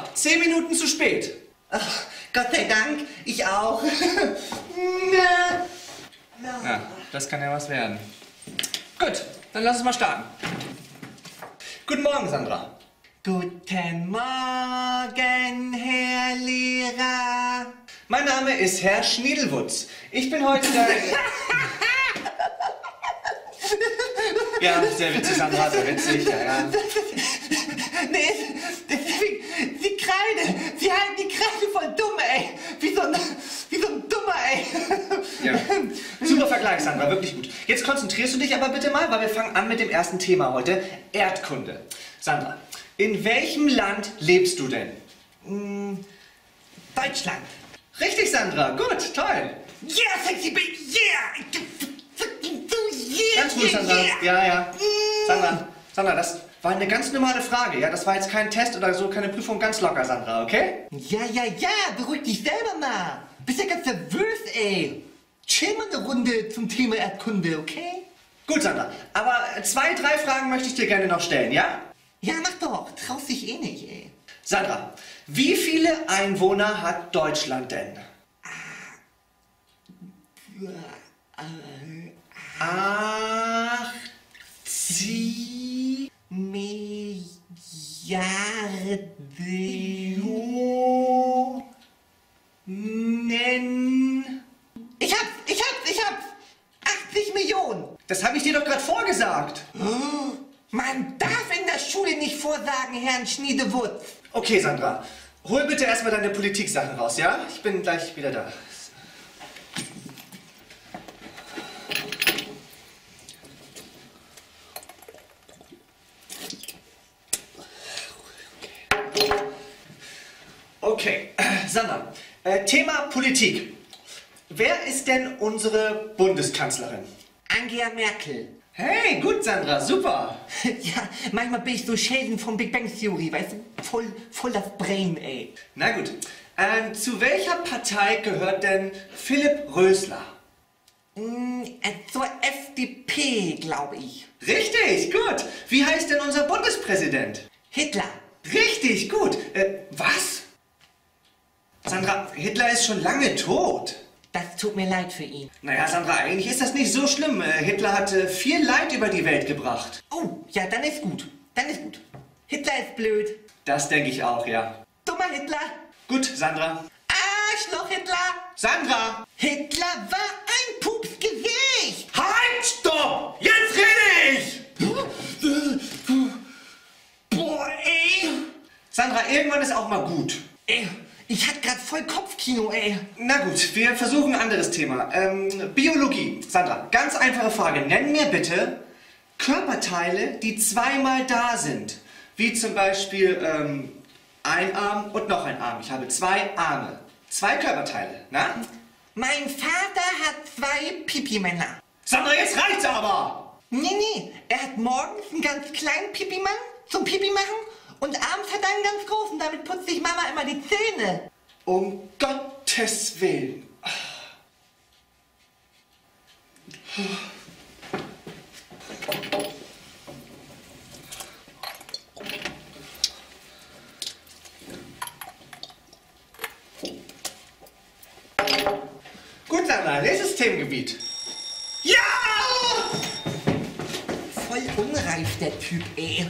Sandra, 10 Minuten zu spät. Ach, Gott sei Dank, ich auch. Ja, das kann ja was werden. Gut, dann lass uns mal starten. Guten Morgen, Sandra. Guten Morgen, Herr Lehrer. Mein Name ist Herr Schniedelwutz. Ich bin heute dein... Ja, sehr witzig, Sandra, sehr witzig, ja. Nee, die Kreide, Sie halten die Kreide voll dumm, ey. Wie so ein Dummer, ey. Ja. Super Vergleich, Sandra, wirklich gut. Jetzt konzentrierst du dich aber bitte mal, weil wir fangen an mit dem ersten Thema heute, Erdkunde. Sandra, in welchem Land lebst du denn? Deutschland. Richtig, Sandra, gut, toll. Yeah, sexy baby, yeah. Ganz ruhig, Sandra. Ja. Sandra, das war eine ganz normale Frage, ja? Das war jetzt kein Test oder so, keine Prüfung, ganz locker, Sandra, okay? Ja, beruhig dich selber mal. Bist ja ganz nervös, ey. Chill mal eine Runde zum Thema Erdkunde, okay? Gut, Sandra, aber 2, 3 Fragen möchte ich dir gerne noch stellen, ja? Ja, mach doch. Traust dich eh nicht, ey. Sandra, wie viele Einwohner hat Deutschland denn? 80 Milliarden. Ich hab's. 80 Millionen. Das habe ich dir doch gerade vorgesagt. Man darf in der Schule nicht vorsagen, Herrn Schniedewutz. Okay, Sandra, hol bitte erstmal deine Politiksachen raus, ja? Ich bin gleich wieder da. Okay, Sandra, Thema Politik. Wer ist denn unsere Bundeskanzlerin? Angela Merkel. Hey, gut, Sandra, super. Ja, manchmal bin ich so Sheldon von Big Bang Theory, weißt du? Voll das Brain, ey. Na gut, zu welcher Partei gehört denn Philipp Rösler? Zur FDP, glaube ich. Richtig, gut. Wie heißt denn unser Bundespräsident? Hitler. Richtig, gut. Was? Sandra, Hitler ist schon lange tot. Das tut mir leid für ihn. Naja, Sandra, eigentlich ist das nicht so schlimm. Hitler hat viel Leid über die Welt gebracht. Oh, ja, dann ist gut. Hitler ist blöd. Das denke ich auch, ja. Dummer Hitler. Gut, Sandra. Arschloch Hitler. Sandra! Hitler war ein Pupsgesicht. Halt, stopp! Jetzt rede ich! Boah, ey. Sandra, irgendwann ist auch mal gut. Ey, ich hatte gerade voll Kopfkino, ey. Na gut, wir versuchen ein anderes Thema. Biologie. Sandra, ganz einfache Frage. Nenn mir bitte Körperteile, die zweimal da sind. Wie zum Beispiel ein Arm und noch ein Arm. Ich habe 2 Arme. 2 Körperteile, na? Mein Vater hat 2 Pipi-Männer. Sandra, jetzt reicht's aber! Nee, er hat morgens einen ganz kleinen Pipi-Mann zum Pipi machen und abends hat er einen ganz großen. Damit putzt sich Mama immer die Zähne. Um Gottes Willen. Gut, Sandra, nächstes Themengebiet. Ja! Voll unreif, der Typ, ey.